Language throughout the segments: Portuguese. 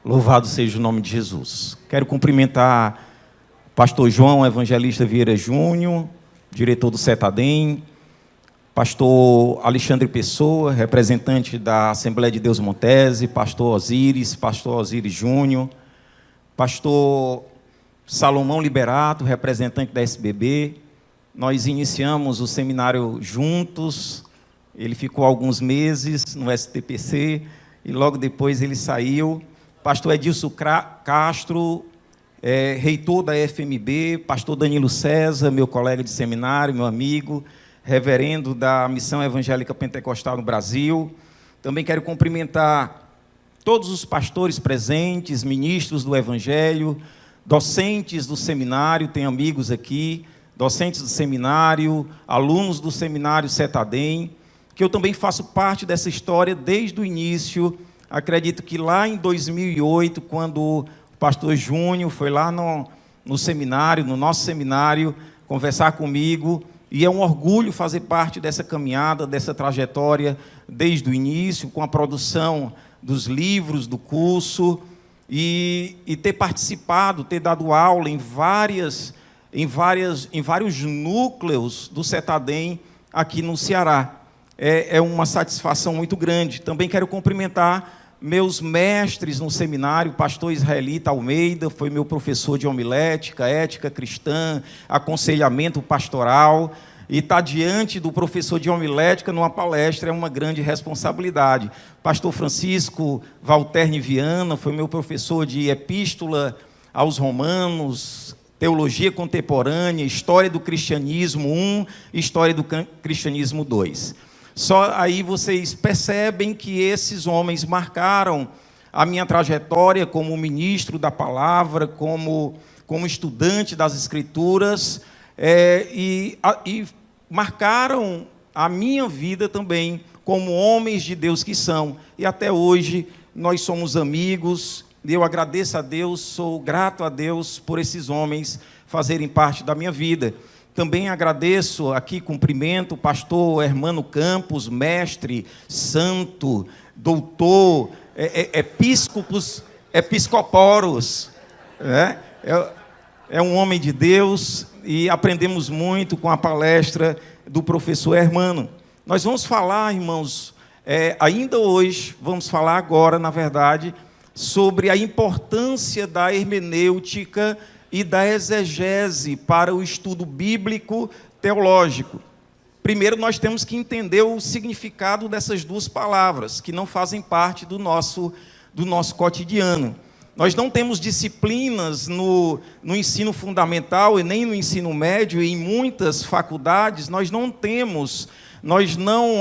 Louvado seja o nome de Jesus. Quero cumprimentar o pastor João Evangelista Vieira Júnior, diretor do CETADEM, pastor Alexandre Pessoa, representante da Assembleia de Deus Montese, pastor Osiris Júnior, pastor Salomão Liberato, representante da SBB. Nós iniciamos o seminário juntos, ele ficou alguns meses no STPC e logo depois ele saiu. Pastor Edilson Castro, reitor da FMB, pastor Danilo César, meu colega de seminário, meu amigo, reverendo da Missão Evangélica Pentecostal no Brasil. Também quero cumprimentar todos os pastores presentes, ministros do Evangelho, docentes do seminário, tem amigos aqui, docentes do seminário, alunos do seminário CETADEM, que eu também faço parte dessa história desde o início. Acredito que lá em 2008, quando o pastor Júnior foi lá no seminário, no nosso seminário, conversar comigo, e é um orgulho fazer parte dessa caminhada, dessa trajetória, desde o início, com a produção dos livros, do curso, e ter participado, ter dado aula em vários núcleos do CETADEM aqui no Ceará. É uma satisfação muito grande. Também quero cumprimentar meus mestres no seminário, o pastor Israelita Almeida, foi meu professor de homilética, ética cristã, aconselhamento pastoral, e estar diante do professor de homilética numa palestra é uma grande responsabilidade. Pastor Francisco Valterne Viana foi meu professor de epístola aos Romanos, teologia contemporânea, história do cristianismo 1, história do cristianismo 2. Só aí vocês percebem que esses homens marcaram a minha trajetória como ministro da palavra, como estudante das Escrituras, e marcaram a minha vida também como homens de Deus que são. E até hoje nós somos amigos. Eu agradeço a Deus, sou grato a Deus por esses homens fazerem parte da minha vida. Também agradeço, aqui cumprimento o pastor Hermano Campos, mestre, santo, doutor, episcoporos, né? É um homem de Deus e aprendemos muito com a palestra do professor Hermano. Nós vamos falar, irmãos, ainda hoje, vamos falar agora, na verdade, sobre a importância da hermenêutica e da exegese para o estudo bíblico teológico. Primeiro, nós temos que entender o significado dessas duas palavras, que não fazem parte do nosso cotidiano. Nós não temos disciplinas no ensino fundamental e nem no ensino médio, e em muitas faculdades nós não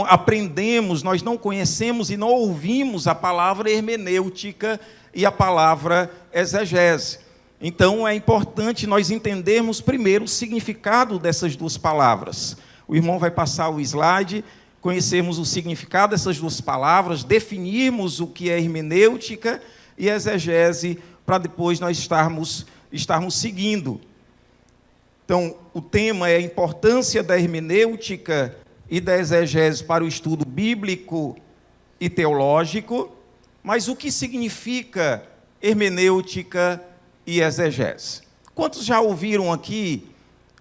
aprendemos, nós não conhecemos e não ouvimos a palavra hermenêutica e a palavra exegese. Então, é importante nós entendermos primeiro o significado dessas duas palavras. O irmão vai passar o slide, conhecermos o significado dessas duas palavras, definirmos o que é hermenêutica e exegese, para depois nós estarmos seguindo. Então, o tema é a importância da hermenêutica e da exegese para o estudo bíblico e teológico, mas o que significa hermenêutica e exegese? Quantos já ouviram aqui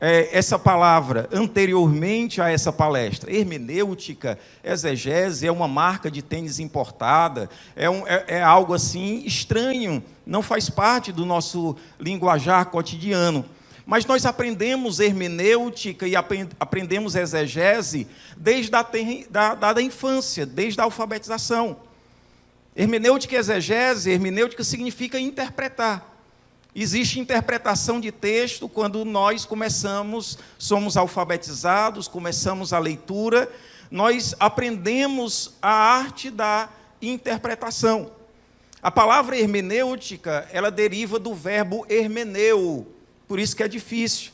essa palavra anteriormente a essa palestra? Hermenêutica, exegese, é uma marca de tênis importada, é algo assim estranho, não faz parte do nosso linguajar cotidiano. Mas nós aprendemos hermenêutica e aprendemos exegese desde da infância, desde a alfabetização. Hermenêutica e exegese, hermenêutica significa interpretar. Existe interpretação de texto quando nós somos alfabetizados, começamos a leitura, nós aprendemos a arte da interpretação. A palavra hermenêutica, ela deriva do verbo hermeneu, por isso que é difícil.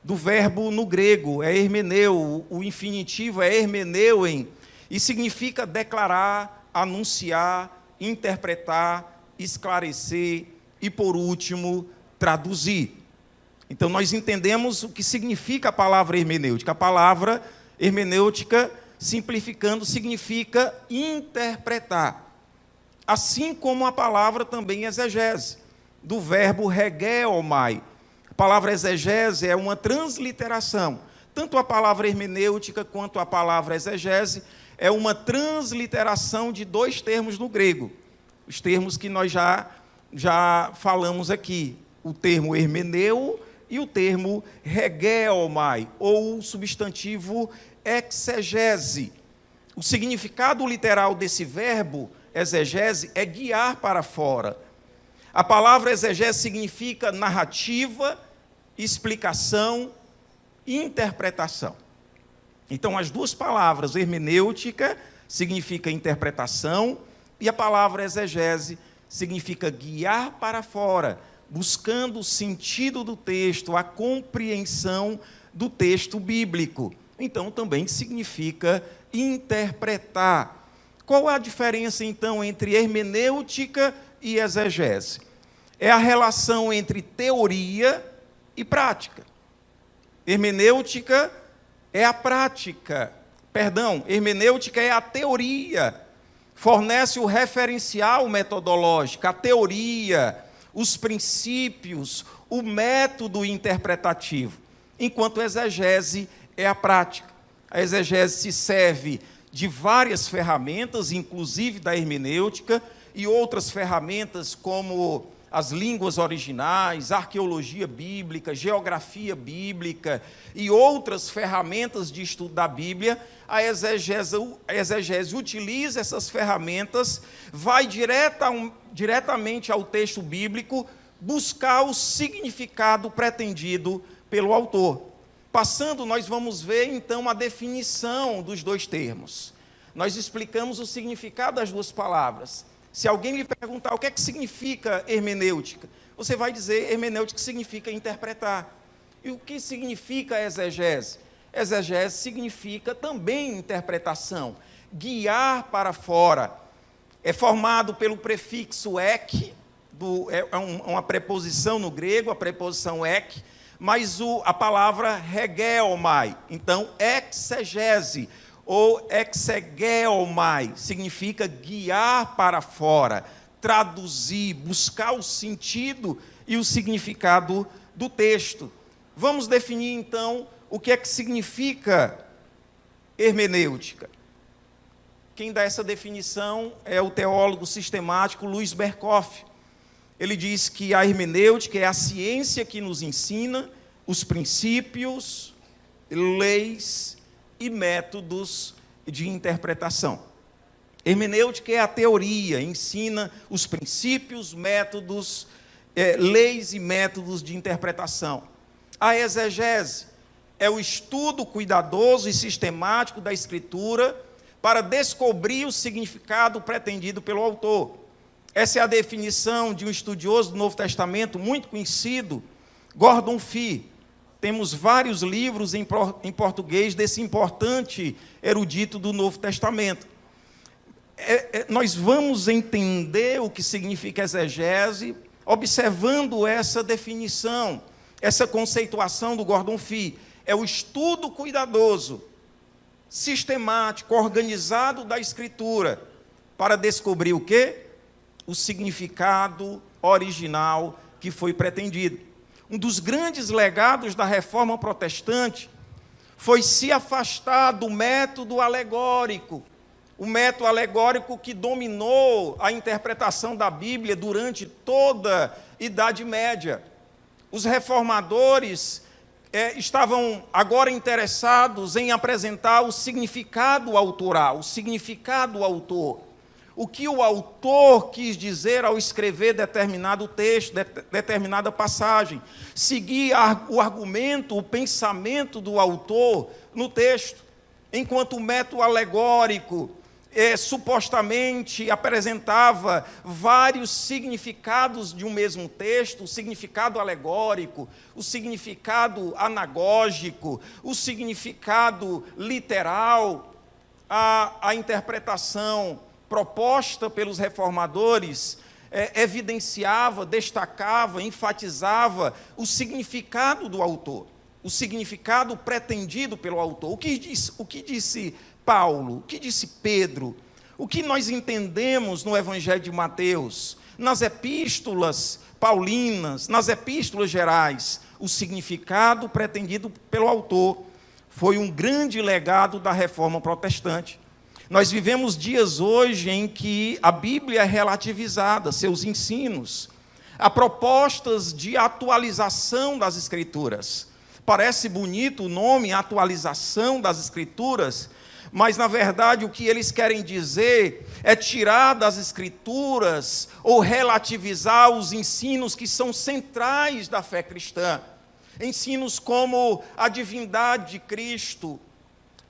Do verbo no grego, é hermeneu, o infinitivo é hermeneuem, e significa declarar, anunciar, interpretar, esclarecer, e, por último, traduzir. Então, nós entendemos o que significa a palavra hermenêutica. A palavra hermenêutica, simplificando, significa interpretar. assim como a palavra também exegese, do verbo regeomai. A palavra exegese é uma transliteração. Tanto a palavra hermenêutica quanto a palavra exegese é uma transliteração de dois termos no grego. Os termos que nós já falamos aqui. O termo hermeneu e o termo regeomai, ou o substantivo exegese. O significado literal desse verbo, exegese, é guiar para fora. A palavra exegese significa narrativa, explicação e interpretação. Então, as duas palavras, hermenêutica, significa interpretação, e a palavra exegese significa guiar para fora, buscando o sentido do texto, a compreensão do texto bíblico. Então, também significa interpretar. Qual a diferença, então, entre hermenêutica e exegese? É a relação entre teoria e prática. Hermenêutica é a prática. Hermenêutica é a teoria. Fornece o referencial metodológico, a teoria, os princípios, o método interpretativo. Enquanto a exegese é a prática. A exegese se serve de várias ferramentas, inclusive da hermenêutica, e outras ferramentas como as línguas originais, arqueologia bíblica, geografia bíblica e outras ferramentas de estudo da Bíblia. A exegese utiliza essas ferramentas, vai diretamente ao texto bíblico buscar o significado pretendido pelo autor. Passando, nós vamos ver, então, a definição dos dois termos. Nós explicamos o significado das duas palavras. Se alguém lhe perguntar o que é que significa hermenêutica, você vai dizer hermenêutica significa interpretar. E o que significa exegese? Exegese significa também interpretação, guiar para fora. É formado pelo prefixo ek, é uma preposição no grego, a preposição ek, mas a palavra regeomai. Então, exegese ou exegeomai significa guiar para fora, traduzir, buscar o sentido e o significado do texto. Vamos definir, então, o que é que significa hermenêutica. Quem dá essa definição é o teólogo sistemático Louis Berkhoff. Ele diz que a hermenêutica é a ciência que nos ensina os princípios, leis e métodos de interpretação. Hermenêutica é a teoria, ensina os princípios, métodos, leis e métodos de interpretação. A exegese é o estudo cuidadoso e sistemático da Escritura para descobrir o significado pretendido pelo autor. Essa é a definição de um estudioso do Novo Testamento muito conhecido, Gordon Fee. Temos vários livros em português desse importante erudito do Novo Testamento. Nós vamos entender o que significa exegese observando essa definição, essa conceituação do Gordon Fee. É o estudo cuidadoso, sistemático, organizado da Escritura, para descobrir o quê? O significado original que foi pretendido. Um dos grandes legados da Reforma Protestante foi se afastar do método alegórico, o método alegórico que dominou a interpretação da Bíblia durante toda a Idade Média. Os reformadores estavam agora interessados em apresentar o significado autoral, o significado do autor. O que o autor quis dizer ao escrever determinado texto, determinada passagem. Seguir o argumento, o pensamento do autor no texto. Enquanto o método alegórico supostamente apresentava vários significados de um mesmo texto, o significado alegórico, o significado anagógico, o significado literal, a interpretação proposta pelos reformadores evidenciava, destacava, enfatizava o significado do autor, o significado pretendido pelo autor. O que disse Paulo? O que disse Pedro? O que nós entendemos no Evangelho de Mateus, nas epístolas paulinas, nas epístolas gerais, o significado pretendido pelo autor foi um grande legado da Reforma Protestante. Nós vivemos dias hoje em que a Bíblia é relativizada, seus ensinos. Há propostas de atualização das Escrituras. Parece bonito o nome, atualização das Escrituras, mas, na verdade, o que eles querem dizer é tirar das Escrituras ou relativizar os ensinos que são centrais da fé cristã. Ensinos como a divindade de Cristo,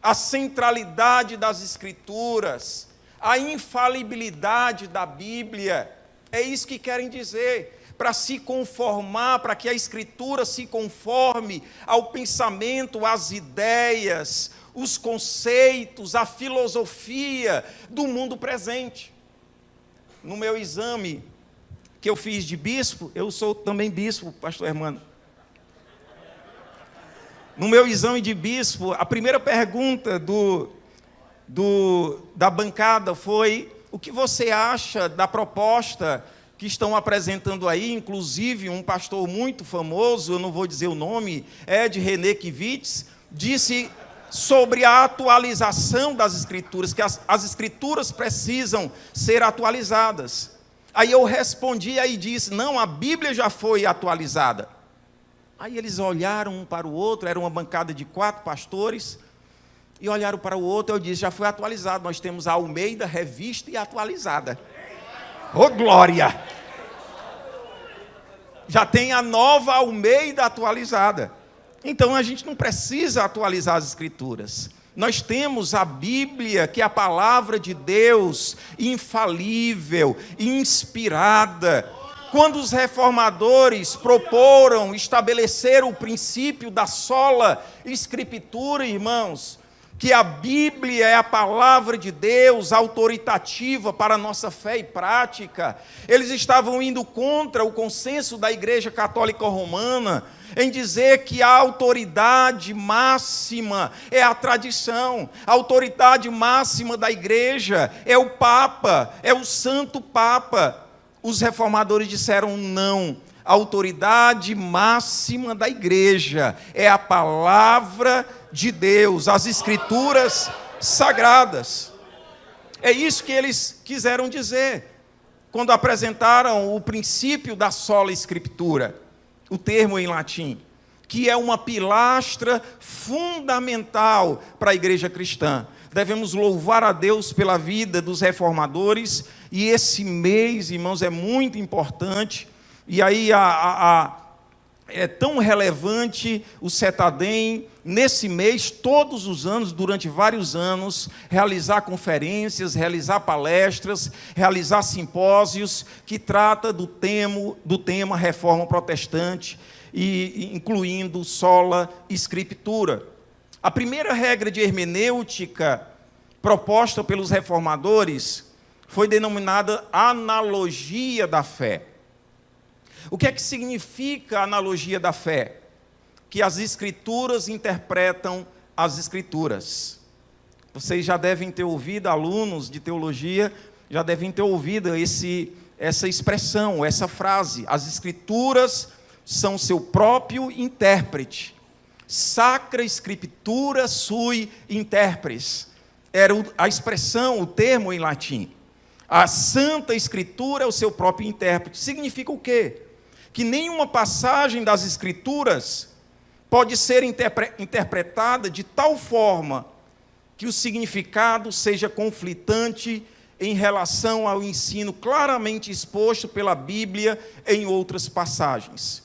a centralidade das Escrituras, a infalibilidade da Bíblia. É isso que querem dizer, para se conformar, para que a Escritura se conforme ao pensamento, às ideias, os conceitos, a filosofia do mundo presente. No meu exame que eu fiz de bispo, eu sou também bispo, pastor Hermano. No meu exame de bispo, a primeira pergunta da bancada foi: o que você acha da proposta que estão apresentando aí? Inclusive, um pastor muito famoso, eu não vou dizer o nome, Ed René Kivitz, disse sobre a atualização das Escrituras, que as Escrituras precisam ser atualizadas. Aí eu respondi e disse: não, a Bíblia já foi atualizada. Aí eles olharam um para o outro, era uma bancada de 4 pastores, e olharam para o outro. Eu disse: já foi atualizado, nós temos a Almeida revista e atualizada. Ô glória! Já tem a nova Almeida atualizada. Então a gente não precisa atualizar as Escrituras. Nós temos a Bíblia, que é a palavra de Deus, infalível, inspirada. Quando os reformadores proporam estabelecer o princípio da sola Escritura, irmãos, que a Bíblia é a palavra de Deus autoritativa para a nossa fé e prática, eles estavam indo contra o consenso da Igreja Católica Romana, em dizer que a autoridade máxima é a tradição, a autoridade máxima da Igreja é o Papa, é o Santo Papa. Os reformadores disseram: não, a autoridade máxima da Igreja é a palavra de Deus, as Escrituras sagradas. É isso que eles quiseram dizer quando apresentaram o princípio da sola Escritura, o termo em latim, que é uma pilastra fundamental para a igreja cristã. Devemos louvar a Deus pela vida dos reformadores, e esse mês, irmãos, é muito importante, e aí é tão relevante o CETADEM, nesse mês, todos os anos, durante vários anos, realizar conferências, realizar palestras, realizar simpósios, que trata do tema Reforma Protestante, e incluindo sola Escritura. A primeira regra de hermenêutica proposta pelos reformadores foi denominada analogia da fé. O que é que significa a analogia da fé? Que as Escrituras interpretam as Escrituras. Vocês já devem ter ouvido, alunos de teologia, já devem ter ouvido essa expressão, essa frase: as Escrituras são seu próprio intérprete. Sacra Scriptura sui interpres. Era a expressão, o termo em latim. A Santa Escritura é o seu próprio intérprete. Significa o quê? Que nenhuma passagem das Escrituras pode ser interpretada de tal forma que o significado seja conflitante em relação ao ensino claramente exposto pela Bíblia em outras passagens.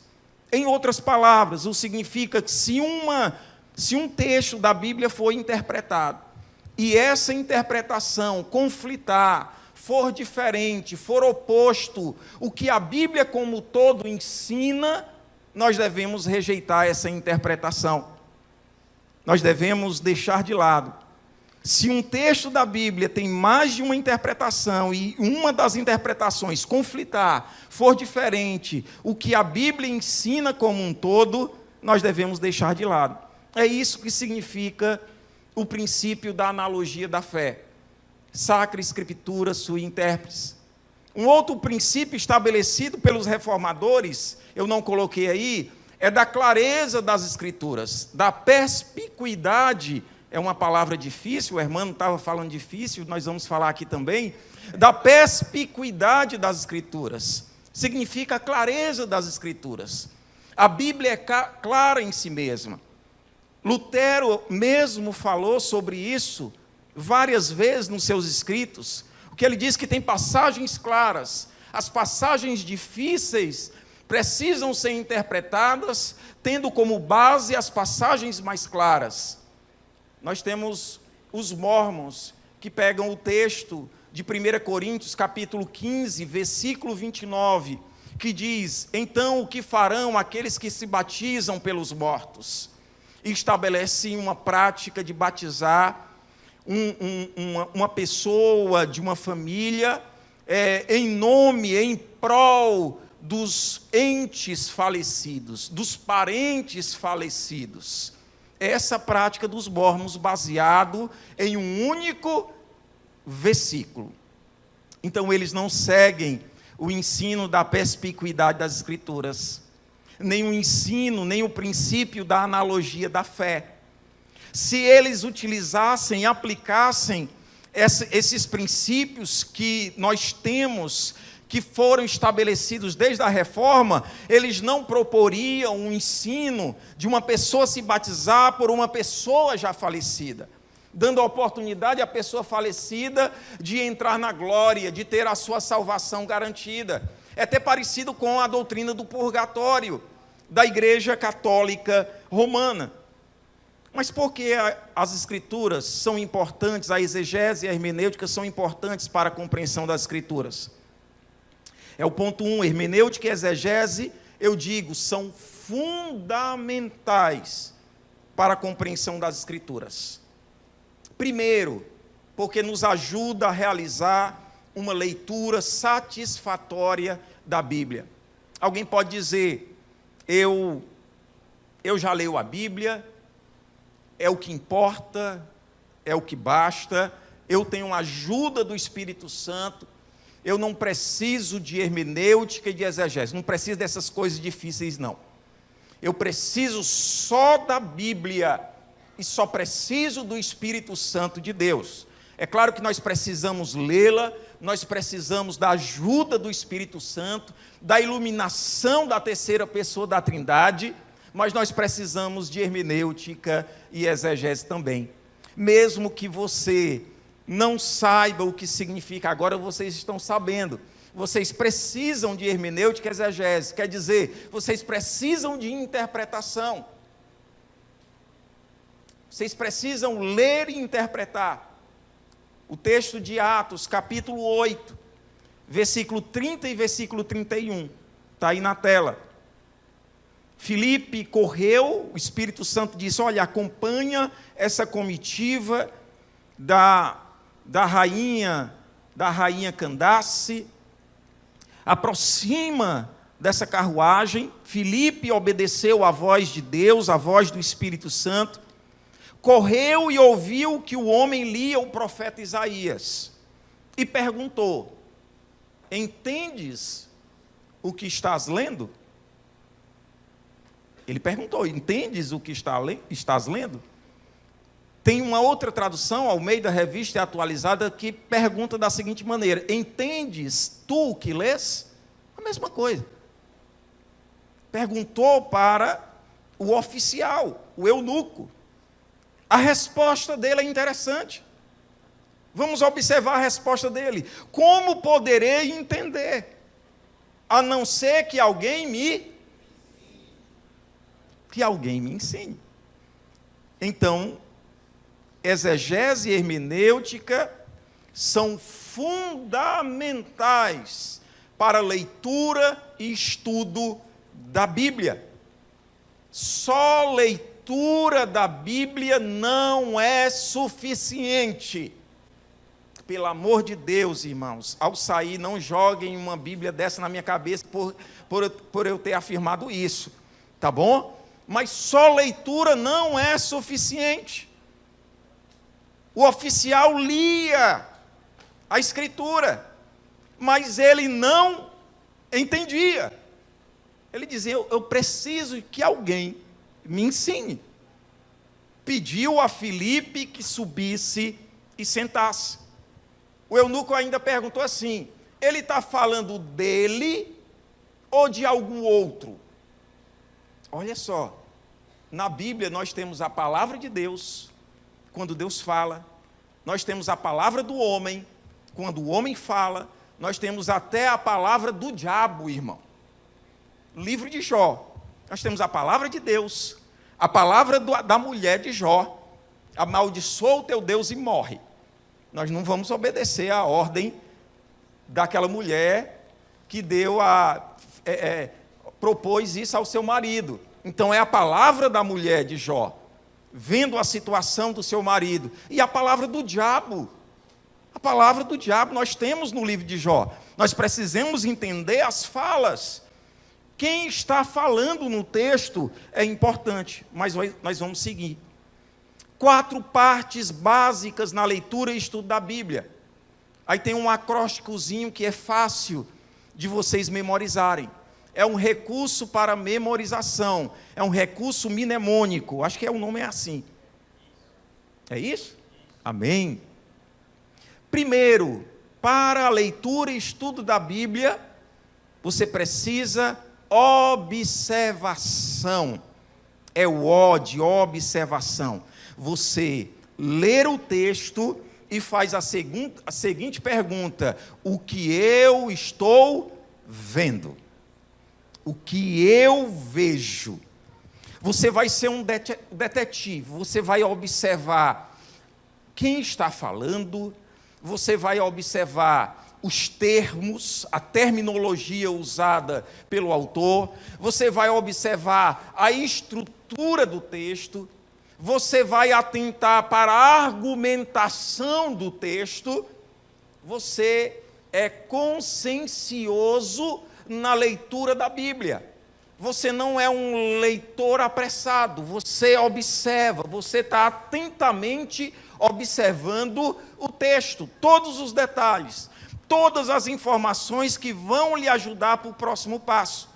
Em outras palavras, o significa que se um texto da Bíblia for interpretado e essa interpretação conflitar, for diferente, for oposto o que a Bíblia como todo ensina, nós devemos rejeitar essa interpretação. Nós devemos deixar de lado. Se um texto da Bíblia tem mais de uma interpretação e uma das interpretações conflitar, for diferente o que a Bíblia ensina como um todo, nós devemos deixar de lado. É isso que significa o princípio da analogia da fé. Sacra Escritura sui intérpretes. Um outro princípio estabelecido pelos reformadores, eu não coloquei aí, é da clareza das Escrituras, da perspicuidade, é uma palavra difícil, o irmão estava falando difícil, nós vamos falar aqui também, da perspicuidade das Escrituras. Significa a clareza das Escrituras. A Bíblia é clara em si mesma. Lutero mesmo falou sobre isso várias vezes nos seus escritos, o que ele diz que tem passagens claras. As passagens difíceis precisam ser interpretadas, tendo como base as passagens mais claras. Nós temos os mormons, que pegam o texto de 1 Coríntios, capítulo 15, versículo 29, que diz: então o que farão aqueles que se batizam pelos mortos? E estabelecem uma prática de batizar uma pessoa de uma família em nome, em prol dos entes falecidos, dos parentes falecidos. Essa prática dos mormons, baseado em um único versículo. Então eles não seguem o ensino da perspicuidade das Escrituras, nem o ensino, nem o princípio da analogia da fé. Se eles utilizassem, aplicassem esses princípios que nós temos, que foram estabelecidos desde a reforma, eles não proporiam um ensino de uma pessoa se batizar por uma pessoa já falecida, dando a oportunidade à pessoa falecida de entrar na glória, de ter a sua salvação garantida. É até parecido com a doutrina do purgatório da Igreja Católica Romana. Mas por que as Escrituras são importantes, a exegese e a hermenêutica são importantes para a compreensão das Escrituras? É o ponto 1, hermenêutica e exegese, eu digo, são fundamentais para a compreensão das Escrituras. Primeiro, porque nos ajuda a realizar uma leitura satisfatória da Bíblia. Alguém pode dizer: eu já leio a Bíblia, é o que importa, é o que basta, eu tenho a ajuda do Espírito Santo, eu não preciso de hermenêutica e de exegese, não preciso dessas coisas difíceis, não. Eu preciso só da Bíblia e só preciso do Espírito Santo de Deus. É claro que nós precisamos lê-la, nós precisamos da ajuda do Espírito Santo, da iluminação da terceira pessoa da Trindade, mas nós precisamos de hermenêutica e exegese também. Mesmo que você não saiba o que significa, agora vocês estão sabendo. Vocês precisam de hermenêutica e exegese, quer dizer, vocês precisam de interpretação. Vocês precisam ler e interpretar. O texto de Atos, capítulo 8, versículo 30 e versículo 31, está aí na tela. Filipe correu, o Espírito Santo disse: olha, acompanha essa comitiva da rainha Candace, aproxima dessa carruagem. Filipe obedeceu à voz de Deus, à voz do Espírito Santo, correu e ouviu que o homem lia o profeta Isaías, e perguntou: entendes o que estás lendo? Ele perguntou: entendes o que estás lendo? Tem uma outra tradução, Almeida Revista Atualizada, que pergunta da seguinte maneira: entendes tu o que lês? A mesma coisa. Perguntou para o oficial, o eunuco. A resposta dele é interessante. Vamos observar a resposta dele. Como poderei entender, a não ser que alguém me ensine? Então, exegese e hermenêutica são fundamentais para a leitura e estudo da Bíblia. Só leitura da Bíblia não é suficiente. Pelo amor de Deus, irmãos, ao sair, não joguem uma Bíblia dessa na minha cabeça por eu ter afirmado isso, tá bom? Mas só leitura não é suficiente. O oficial lia a Escritura, mas ele não entendia. Ele dizia, eu preciso que alguém me ensine. Pediu a Filipe que subisse e sentasse. O eunuco ainda perguntou assim, ele está falando dele ou de algum outro? Olha só, na Bíblia nós temos a palavra de Deus, quando Deus fala, nós temos a palavra do homem, quando o homem fala, nós temos até a palavra do diabo, irmão. Livro de Jó, nós temos a palavra de Deus, a palavra da mulher de Jó, amaldiçoa o teu Deus e morre. Nós não vamos obedecer à ordem daquela mulher que propôs isso ao seu marido. Então é a palavra da mulher de Jó, vendo a situação do seu marido. E a palavra do diabo. A palavra do diabo nós temos no livro de Jó. Nós precisamos entender as falas. Quem está falando no texto é importante, mas nós vamos seguir. 4 partes básicas na leitura e estudo da Bíblia. Aí tem um acrósticozinho que é fácil de vocês memorizarem. É um recurso para memorização. É um recurso mnemônico. Acho que o nome é assim. É isso? Amém. Primeiro, para a leitura e estudo da Bíblia, você precisa observação. É o O de observação. Você ler o texto e faz a seguinte pergunta: o que eu estou vendo? O que eu vejo? Você vai ser um detetive, você vai observar quem está falando, você vai observar os termos, a terminologia usada pelo autor, você vai observar a estrutura do texto, você vai atentar para a argumentação do texto, você é consciencioso na leitura da Bíblia. Você não é um leitor apressado, você observa, você está atentamente observando o texto, todos os detalhes, todas as informações que vão lhe ajudar para o próximo passo.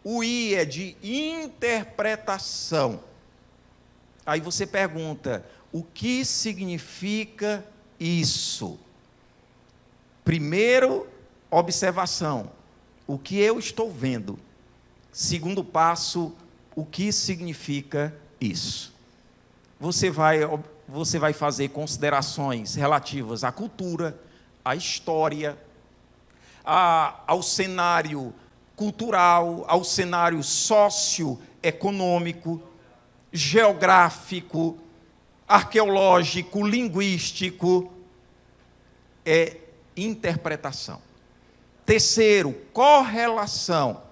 O I é de interpretação. Aí você pergunta, o que significa isso? Primeiro, observação. O que eu estou vendo? Segundo passo, o que significa isso? Você vai fazer considerações relativas à cultura, à história, ao cenário cultural, ao cenário socioeconômico, geográfico, arqueológico, linguístico. É interpretação. Terceiro, correlação.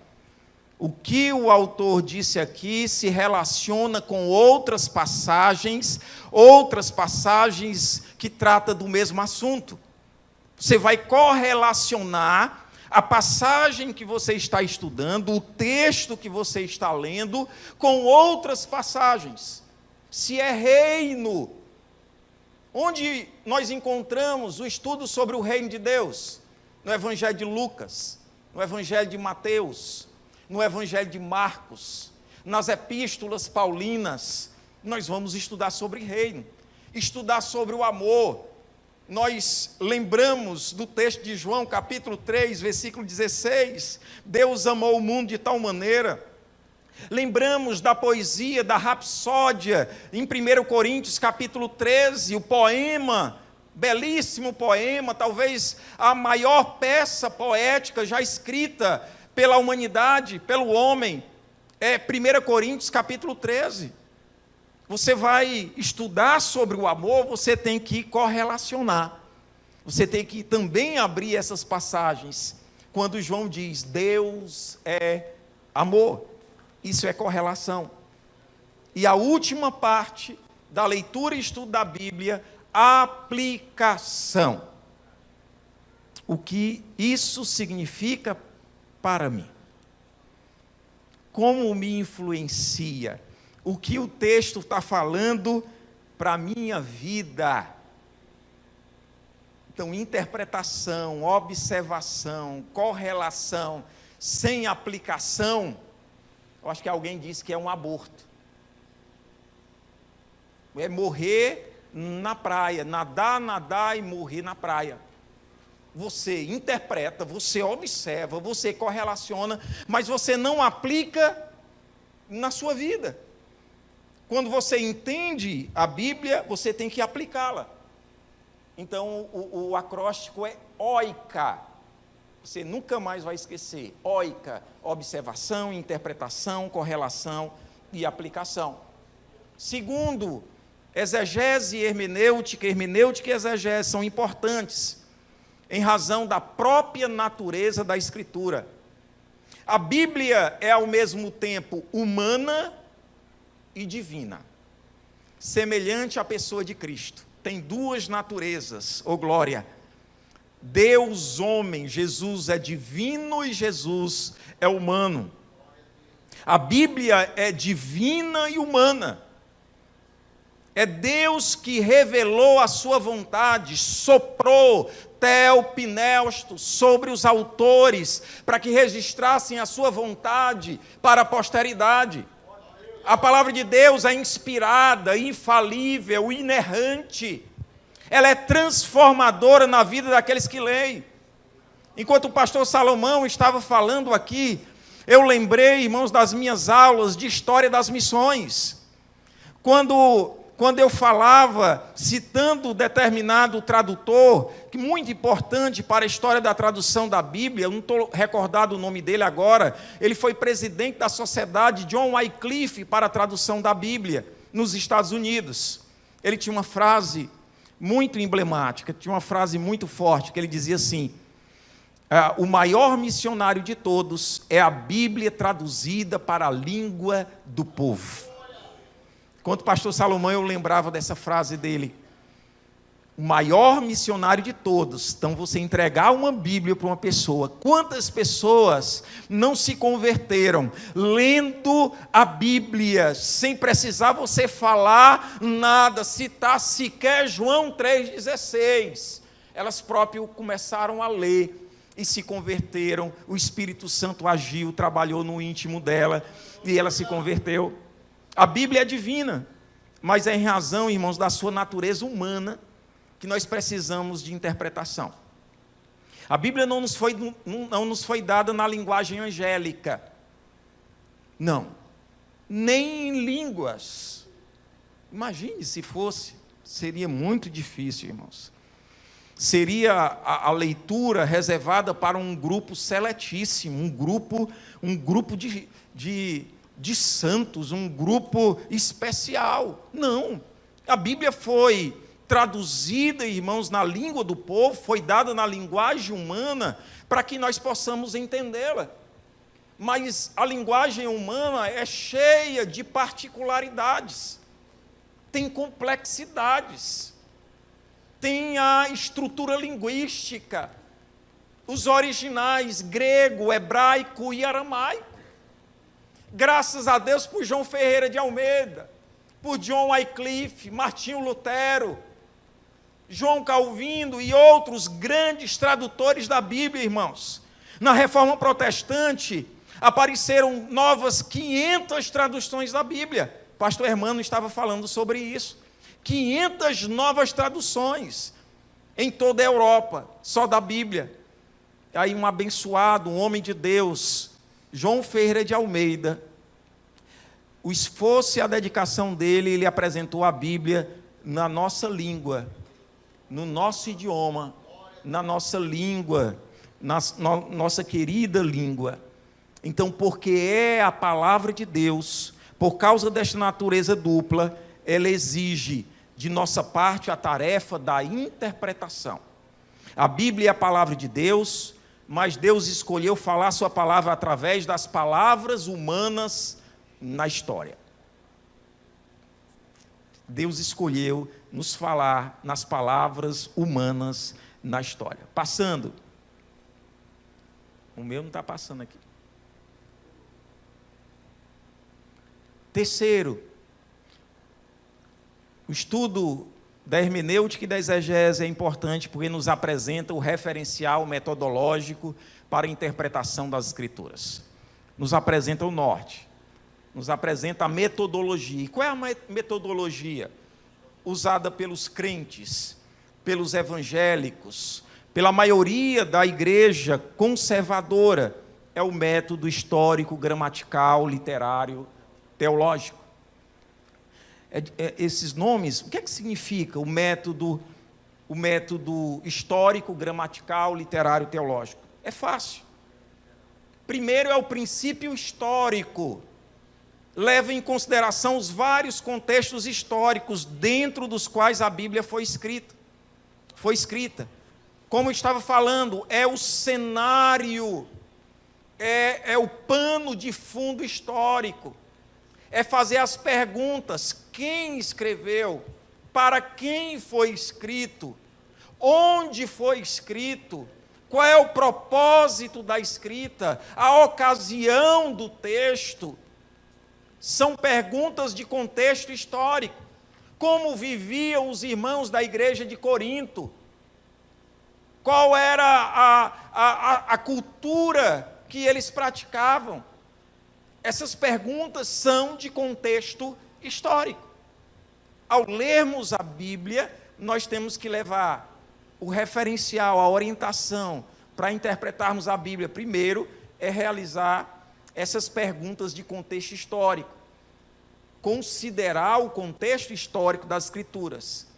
O que o autor disse aqui se relaciona com outras passagens que tratam do mesmo assunto. Você vai correlacionar a passagem que você está estudando, o texto que você está lendo, com outras passagens. Se é reino, onde nós encontramos o estudo sobre o reino de Deus? No Evangelho de Lucas, no Evangelho de Mateus, no Evangelho de Marcos, nas epístolas paulinas, nós vamos estudar sobre reino, estudar sobre o amor. Nós lembramos do texto de João, capítulo 3, versículo 16, Deus amou o mundo de tal maneira. Lembramos da poesia, da rapsódia, em 1 Coríntios, capítulo 13, o poema, belíssimo poema, talvez a maior peça poética já escrita pela humanidade, pelo homem, é 1 Coríntios capítulo 13. Você vai estudar sobre o amor, você tem que correlacionar. Você tem que também abrir essas passagens. Quando João diz, Deus é amor. Isso é correlação. E a última parte da leitura e estudo da Bíblia, aplicação. O que isso significa para mim? Como me influencia? O que o texto está falando para a minha vida? Então, interpretação, observação, correlação, sem aplicação, eu acho que alguém disse que é um aborto. É morrer na praia, nadar e morrer na praia. Você interpreta, você observa, você correlaciona, mas você não aplica na sua vida. Quando você entende a Bíblia, você tem que aplicá-la. Então, o acróstico é OICA. Você nunca mais vai esquecer. OICA, observação, interpretação, correlação e aplicação. Segundo, exegese e hermenêutica. Hermenêutica e exegese são importantes em razão da própria natureza da Escritura. A Bíblia é ao mesmo tempo humana e divina, semelhante à pessoa de Cristo. Tem duas naturezas, ô glória. Deus, homem, Jesus é divino e Jesus é humano. A Bíblia é divina e humana. É Deus que revelou a sua vontade, soprou teopneusto sobre os autores, para que registrassem a sua vontade para a posteridade. A palavra de Deus é inspirada, infalível, inerrante. Ela é transformadora na vida daqueles que leem. Enquanto o pastor Salomão estava falando aqui, eu lembrei, irmãos, das minhas aulas de história das missões. Quando eu falava, citando determinado tradutor, que muito importante para a história da tradução da Bíblia, eu não estou recordado o nome dele agora, ele foi presidente da sociedade John Wycliffe para a tradução da Bíblia, nos Estados Unidos. Ele tinha uma frase muito emblemática, tinha uma frase muito forte, que ele dizia assim: o maior missionário de todos é a Bíblia traduzida para a língua do povo. Enquanto o pastor Salomão, eu lembrava dessa frase dele. O maior missionário de todos. Então, você entregar uma Bíblia para uma pessoa. Quantas pessoas não se converteram lendo a Bíblia, sem precisar você falar nada, citar sequer João 3,16. Elas próprias começaram a ler e se converteram. O Espírito Santo agiu, trabalhou no íntimo dela e ela se converteu. A Bíblia é divina, mas é em razão, irmãos, da sua natureza humana que nós precisamos de interpretação. A Bíblia não nos foi dada na linguagem angélica. Não. Nem em línguas. Imagine se fosse. Seria muito difícil, irmãos. Seria a leitura reservada para um grupo seletíssimo, um grupo de santos, um grupo especial. Não, a Bíblia foi traduzida, irmãos, na língua do povo, foi dada na linguagem humana, para que nós possamos entendê-la. Mas a linguagem humana é cheia de particularidades, tem complexidades, tem a estrutura linguística, os originais grego, hebraico e aramaico. Graças a Deus por João Ferreira de Almeida, por John Wycliffe, Martinho Lutero, João Calvino e outros grandes tradutores da Bíblia, irmãos. Na Reforma Protestante, apareceram novas 500 traduções da Bíblia. O pastor Hermano estava falando sobre isso. 500 novas traduções em toda a Europa, só da Bíblia. Aí um abençoado, um homem de Deus, João Ferreira de Almeida, o esforço e a dedicação dele, ele apresentou a Bíblia na nossa língua, no nosso idioma, na nossa língua, na nossa querida língua. Então, porque é a palavra de Deus, por causa desta natureza dupla, ela exige de nossa parte a tarefa da interpretação. A Bíblia é a palavra de Deus, mas Deus escolheu falar sua palavra através das palavras humanas na história. Deus escolheu nos falar nas palavras humanas na história. Passando. O meu não está passando aqui. Terceiro, o estudo da hermenêutica e da exegese é importante porque nos apresenta o referencial metodológico para a interpretação das Escrituras. Nos apresenta o norte, nos apresenta a metodologia. E qual é a metodologia usada pelos crentes, pelos evangélicos, pela maioria da igreja conservadora? É o método histórico, gramatical, literário, teológico. Esses nomes, o que é que significa o método histórico, gramatical, literário, teológico? É fácil. Primeiro é o princípio histórico. Leva em consideração os vários contextos históricos dentro dos quais a Bíblia foi escrita. Como eu estava falando, é o cenário, é o pano de fundo histórico. É fazer as perguntas: quem escreveu, para quem foi escrito, onde foi escrito, qual é o propósito da escrita, a ocasião do texto. São perguntas de contexto histórico. Como viviam os irmãos da igreja de Corinto? Qual era a cultura que eles praticavam? Essas perguntas são de contexto histórico. Ao lermos a Bíblia, nós temos que levar o referencial, a orientação para interpretarmos a Bíblia. Primeiro, é realizar essas perguntas de contexto histórico. Considerar o contexto histórico das Escrituras.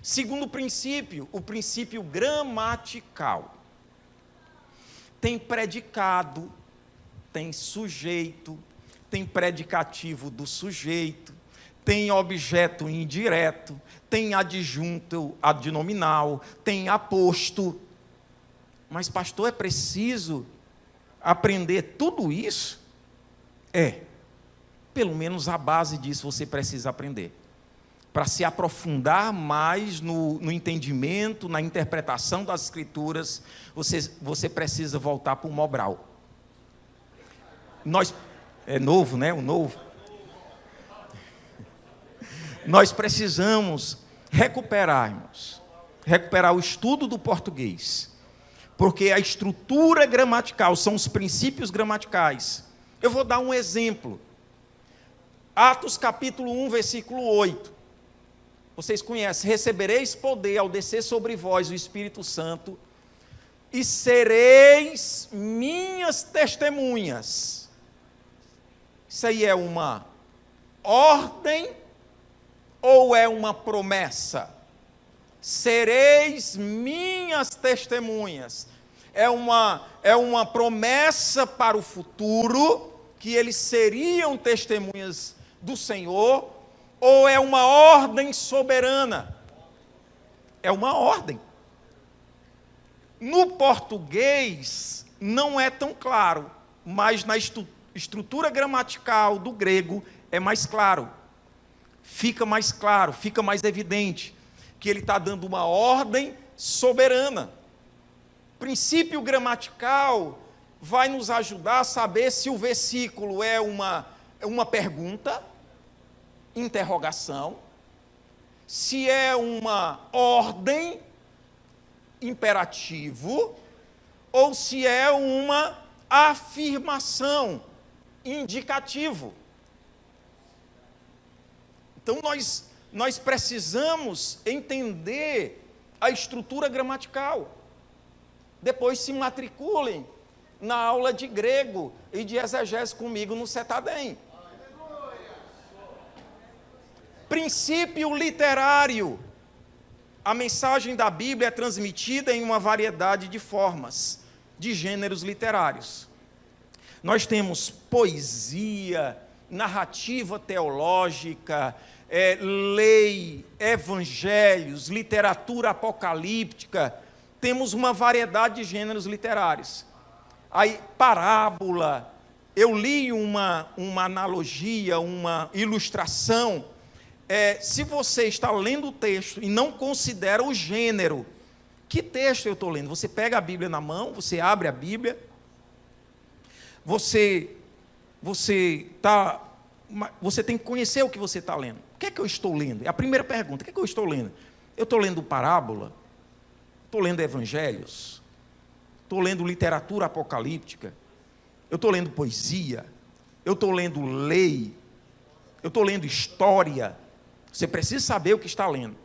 Segundo princípio, o princípio gramatical. Tem predicado, tem sujeito, tem predicativo do sujeito, tem objeto indireto, tem adjunto adnominal, tem aposto. Mas, pastor, é preciso aprender tudo isso? Pelo menos a base disso você precisa aprender. Para se aprofundar mais no entendimento, na interpretação das Escrituras, você precisa voltar para o Mobral. É novo, né? O novo. Nós precisamos recuperar o estudo do português, porque a estrutura gramatical são os princípios gramaticais. Eu vou dar um exemplo. Atos capítulo 1, versículo 8. Vocês conhecem: recebereis poder ao descer sobre vós o Espírito Santo, e sereis minhas testemunhas. Isso aí é uma ordem ou é uma promessa? Sereis minhas testemunhas. É uma promessa para o futuro, que eles seriam testemunhas do Senhor, ou é uma ordem soberana? É uma ordem. No português não é tão claro, mas na estrutura gramatical do grego é mais claro. Fica mais claro, fica mais evidente que ele está dando uma ordem soberana. Princípio gramatical vai nos ajudar a saber se o versículo é uma pergunta, interrogação, se é uma ordem, imperativo, ou se é uma afirmação, indicativo. Então nós precisamos entender a estrutura gramatical. Depois se matriculem na aula de grego e de exegese comigo no Cetadem. Princípio literário. A mensagem da Bíblia é transmitida em uma variedade de formas, de gêneros literários. Nós temos poesia, narrativa teológica, lei, evangelhos, literatura apocalíptica. Temos uma variedade de gêneros literários. Aí, parábola. Eu li uma analogia, uma ilustração. Se você está lendo o texto e não considera o gênero, que texto eu estou lendo? Você pega a Bíblia na mão, você abre a Bíblia, você tem que conhecer o que você está lendo. O que é que eu estou lendo? É a primeira pergunta: o que é que eu estou lendo? Eu estou lendo parábola, estou lendo evangelhos, estou lendo literatura apocalíptica, eu estou lendo poesia, eu estou lendo lei, eu estou lendo história. Você precisa saber o que está lendo.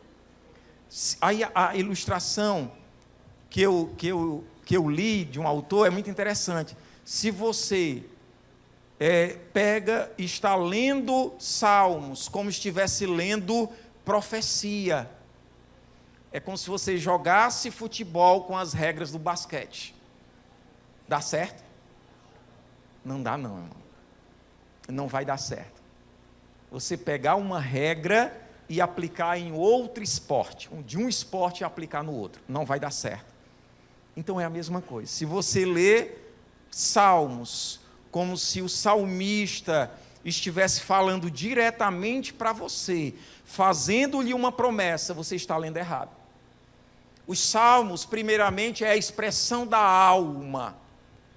Aí a ilustração que eu li de um autor é muito interessante. Se você pega e está lendo Salmos como estivesse lendo profecia, é como se você jogasse futebol com as regras do basquete. Dá certo? Não dá não, irmão. Não vai dar certo. Você pegar uma regra e aplicar em outro esporte, de um esporte e aplicar no outro, não vai dar certo. Então é a mesma coisa. Se você lê Salmos como se o salmista estivesse falando diretamente para você, fazendo-lhe uma promessa, você está lendo errado. Os salmos, primeiramente, é a expressão da alma,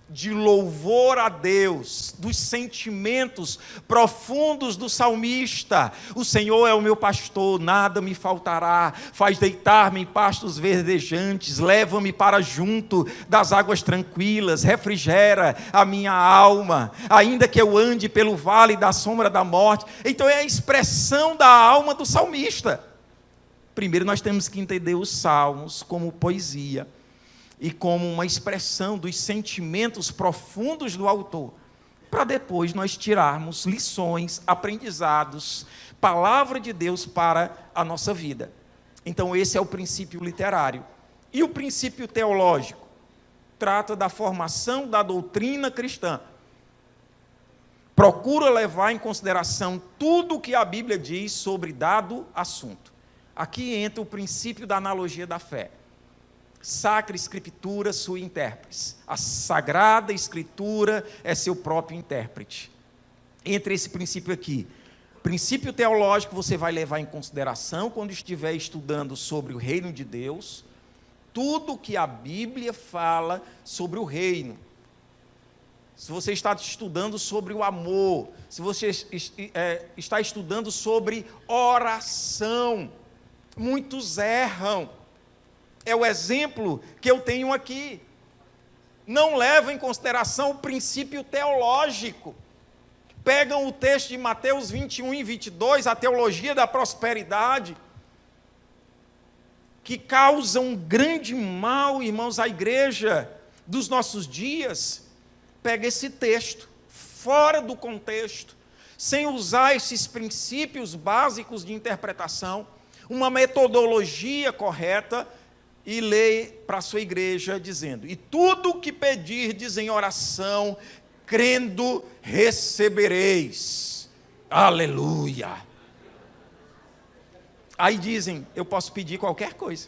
de louvor a Deus, dos sentimentos profundos do salmista. O Senhor é o meu pastor, nada me faltará, faz deitar-me em pastos verdejantes, leva-me para junto das águas tranquilas, refrigera a minha alma, ainda que eu ande pelo vale da sombra da morte. Então é a expressão da alma do salmista. Primeiro nós temos que entender os salmos como poesia, e como uma expressão dos sentimentos profundos do autor, para depois nós tirarmos lições, aprendizados, palavra de Deus para a nossa vida. Então esse é o princípio literário. E o princípio teológico? Trata da formação da doutrina cristã. Procura levar em consideração tudo o que a Bíblia diz sobre dado assunto. Aqui entra o princípio da analogia da fé. Sacra Escritura, sua intérprete. A Sagrada Escritura é seu próprio intérprete. Entre esse princípio aqui, princípio teológico, você vai levar em consideração quando estiver estudando sobre o reino de Deus, tudo que a Bíblia fala sobre o reino. Se você está estudando sobre o amor, se você está estudando sobre oração, muitos erram. É o exemplo que eu tenho aqui. Não levam em consideração o princípio teológico. Pegam o texto de Mateus 21 e 22, a teologia da prosperidade, que causa um grande mal, irmãos, à igreja dos nossos dias. Pega esse texto, fora do contexto, sem usar esses princípios básicos de interpretação, uma metodologia correta, e lê para a sua igreja dizendo: e tudo o que pedirdes em oração, crendo, recebereis. Aleluia! Aí dizem, eu posso pedir qualquer coisa.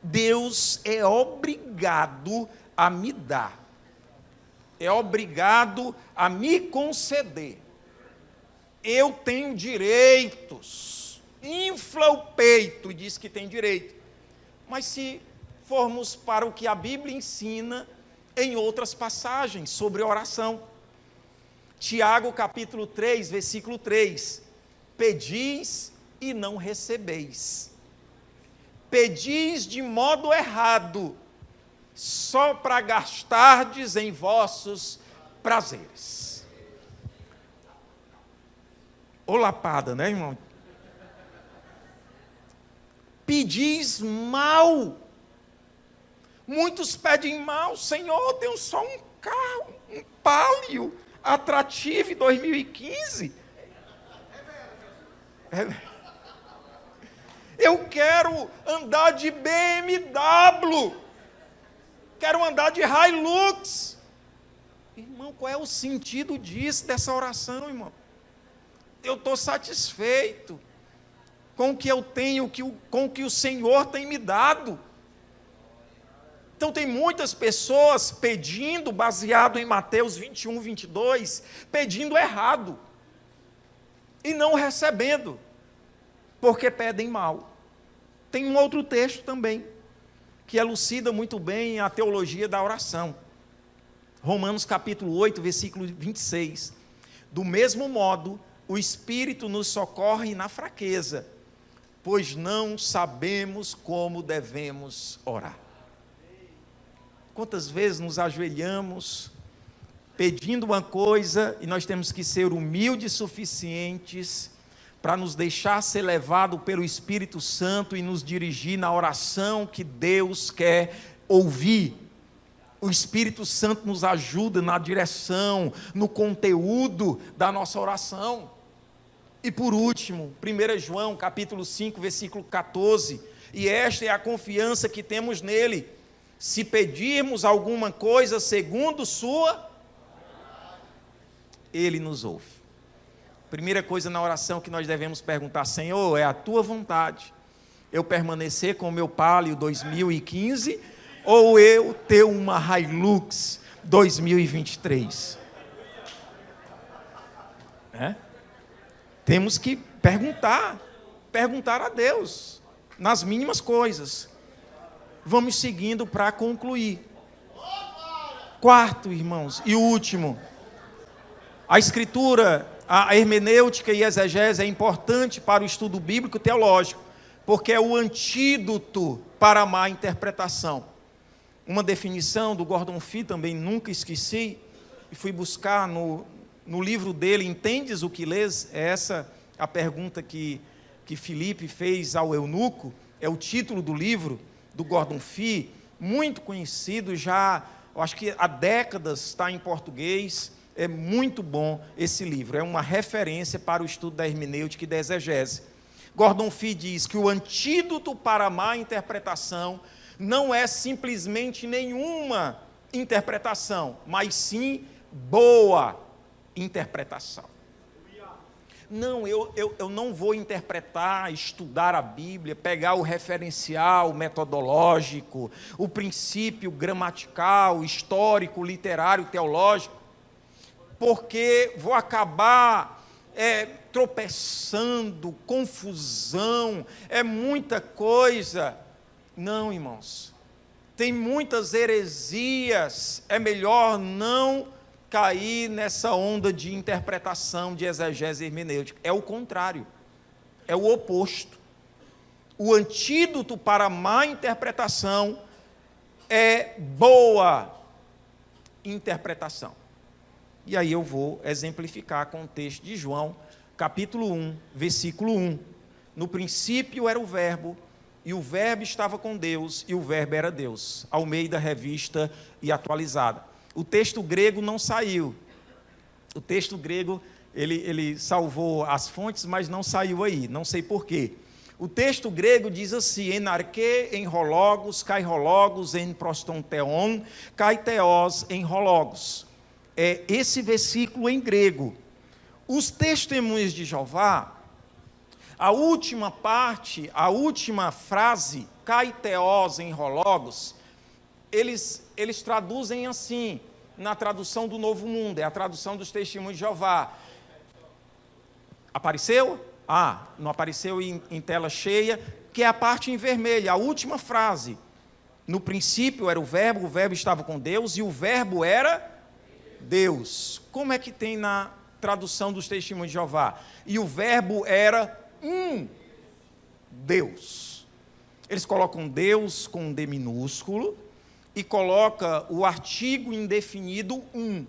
Deus é obrigado a me dar. É obrigado a me conceder. Eu tenho direitos. Infla o peito e diz que tem direito. Mas se formos para o que a Bíblia ensina em outras passagens sobre oração, Tiago capítulo 3, versículo 3, pedis e não recebeis, pedis de modo errado, só para gastardes em vossos prazeres. Ô lapada, né, irmão? Pedis mal. Muitos pedem mal. Senhor, eu tenho só um carro, um Palio atrativo em 2015. Eu quero andar de BMW. Quero andar de Hilux. Irmão, qual é o sentido disso, dessa oração, irmão? Eu estou satisfeito com o que eu tenho, com o que o Senhor tem me dado. Então tem muitas pessoas pedindo, baseado em Mateus 21, 22, pedindo errado, e não recebendo, porque pedem mal. Tem um outro texto também, que elucida muito bem a teologia da oração. Romanos capítulo 8, versículo 26. Do mesmo modo, o Espírito nos socorre na fraqueza, pois não sabemos como devemos orar. Quantas vezes nos ajoelhamos pedindo uma coisa e nós temos que ser humildes suficientes para nos deixar ser levado pelo Espírito Santo e nos dirigir na oração que Deus quer ouvir. O Espírito Santo nos ajuda na direção, no conteúdo da nossa oração. E por último, 1 João capítulo 5, versículo 14, e esta é a confiança que temos nele, se pedirmos alguma coisa segundo sua, ele nos ouve. Primeira coisa na oração que nós devemos perguntar: Senhor, é a tua vontade eu permanecer com o meu Palio 2015 ou eu ter uma Hilux 2023? Temos que perguntar a Deus, nas mínimas coisas. Vamos seguindo para concluir. Quarto, irmãos, e último, a Escritura, a hermenêutica e a exegese é importante para o estudo bíblico teológico, porque é o antídoto para a má interpretação. Uma definição do Gordon Fee, também nunca esqueci, e fui buscar no livro dele, Entendes o que lês? É essa a pergunta que Filipe fez ao eunuco, é o título do livro do Gordon Fee, muito conhecido já, eu acho que há décadas está em português. É muito bom esse livro, é uma referência para o estudo da hermenêutica e da exegese. Gordon Fee diz que o antídoto para a má interpretação não é simplesmente nenhuma interpretação, mas sim boa interpretação. Não, eu não vou interpretar, estudar a Bíblia, pegar o referencial metodológico, o princípio gramatical, histórico, literário, teológico, porque vou acabar tropeçando, confusão, é muita coisa. Não, irmãos, tem muitas heresias, é melhor não cair nessa onda de interpretação, de exegese hermenêutica. É o contrário, é o oposto. O antídoto para a má interpretação é boa interpretação. E aí eu vou exemplificar com o texto de João, capítulo 1, versículo 1. No princípio era o Verbo, e o Verbo estava com Deus, e o Verbo era Deus. Almeida Revista e Atualizada. O texto grego não saiu. O texto grego, ele salvou as fontes, mas não saiu aí, não sei porquê. O texto grego diz assim: en arche, en hologos, kai hologos, en prostonteon, kai theos, en hologos. É esse versículo em grego. Os testemunhas de Jeová, a última parte, a última frase, kai theos, en hologos, eles traduzem assim, na tradução do Novo Mundo, é a tradução dos Testemunhos de Jeová. Apareceu? Não apareceu em tela cheia, que é a parte em vermelho, a última frase. No princípio era o Verbo estava com Deus, e o Verbo era Deus. Como é que tem na tradução dos Testemunhos de Jeová? E o Verbo era um Deus. Eles colocam Deus com um D minúsculo, e coloca o artigo indefinido um.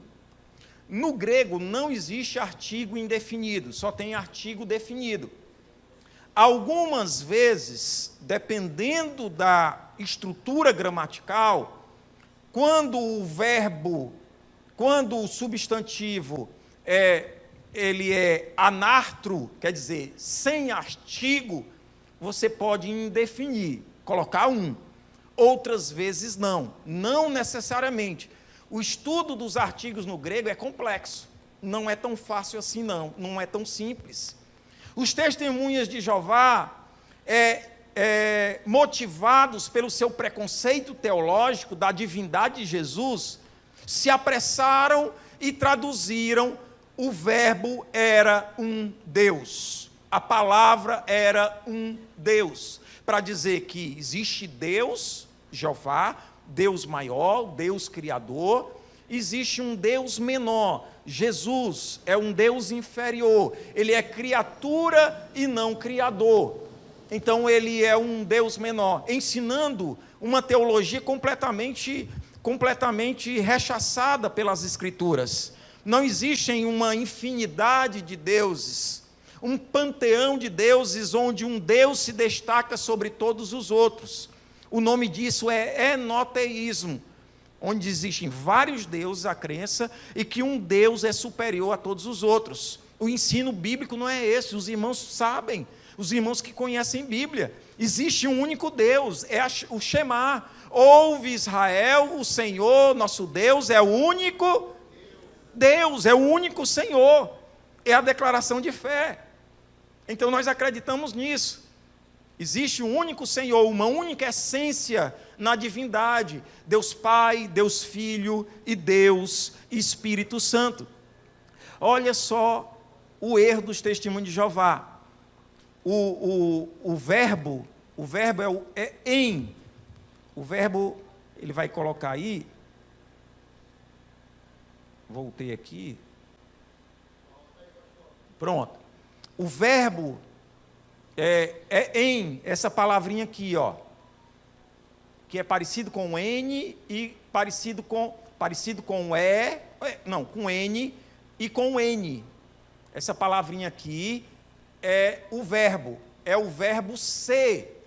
No grego não existe artigo indefinido, só tem artigo definido. Algumas vezes, dependendo da estrutura gramatical, quando o substantivo ele é anartro, quer dizer, sem artigo, você pode indefinir, colocar um. Outras vezes não necessariamente. O estudo dos artigos no grego é complexo, não é tão fácil assim não é tão simples. Os testemunhas de Jeová, motivados pelo seu preconceito teológico da divindade de Jesus, se apressaram e traduziram: o Verbo era um Deus, a palavra era um Deus, para dizer que existe Deus, Jeová, Deus maior, Deus criador, existe um Deus menor, Jesus é um Deus inferior, ele é criatura e não criador. então ele é um Deus menor, ensinando uma teologia completamente rechaçada pelas Escrituras. Não existe uma infinidade de deuses, um panteão de deuses onde um Deus se destaca sobre todos os outros. O nome disso é enoteísmo, onde existem vários deuses, a crença, e que um Deus é superior a todos os outros. O ensino bíblico não é esse, os irmãos sabem, os irmãos que conhecem Bíblia. Existe um único Deus, é o Shema. Ouve Israel, o Senhor, nosso Deus, é o único Deus, é o único Senhor. É a declaração de fé. Então nós acreditamos nisso. Existe um único Senhor, uma única essência na divindade. Deus Pai, Deus Filho e Deus Espírito Santo. Olha só o erro dos testemunhos de Jeová. O verbo é em. O verbo, ele vai colocar aí. Voltei aqui. Pronto. O verbo é em, essa palavrinha aqui, ó, que é parecido com N e parecido com com N e com N. Essa palavrinha aqui é o verbo ser,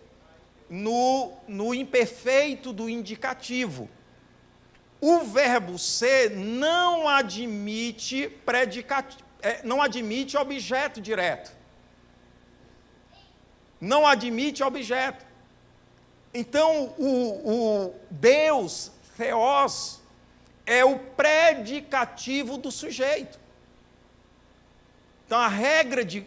no imperfeito do indicativo. O verbo ser não admite não admite objeto direto. Não admite objeto. Então, o Deus, Theos, é o predicativo do sujeito. Então,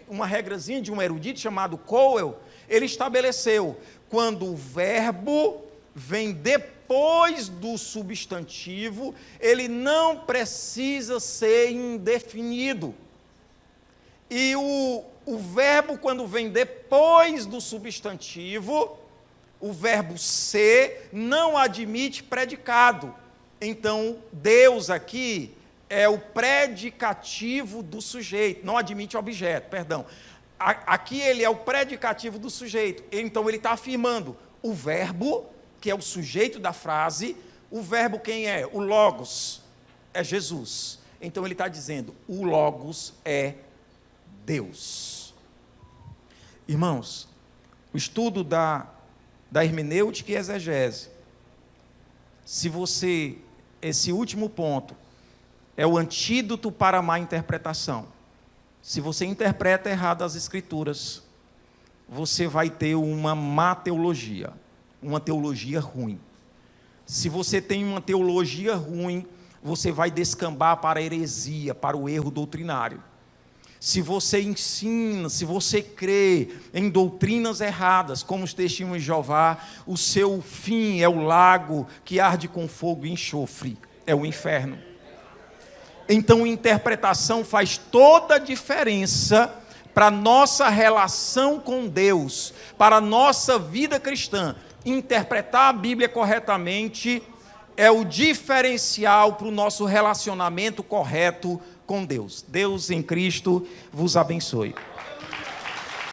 uma regrazinha de um erudito chamado Cowell, ele estabeleceu, quando o verbo vem depois do substantivo, ele não precisa ser indefinido. E o verbo, quando vem depois do substantivo, o verbo ser não admite predicado. Então, Deus aqui é o predicativo do sujeito, não admite objeto, perdão. Aqui ele é o predicativo do sujeito, então ele está afirmando o verbo, que é o sujeito da frase. O verbo quem é? O Logos, é Jesus. Então ele está dizendo, o Logos é Deus. Irmãos, o estudo da hermenêutica e exegese, esse último ponto, é o antídoto para a má interpretação. Se você interpreta errado as Escrituras, você vai ter uma má teologia, uma teologia ruim. Se você tem uma teologia ruim, você vai descambar para a heresia, para o erro doutrinário. Se você ensina, se você crê em doutrinas erradas, como os testemunhos de Jeová, o seu fim é o lago que arde com fogo e enxofre, é o inferno. Então, interpretação faz toda a diferença para a nossa relação com Deus, para a nossa vida cristã. Interpretar a Bíblia corretamente é o diferencial para o nosso relacionamento correto com Deus. Deus em Cristo vos abençoe.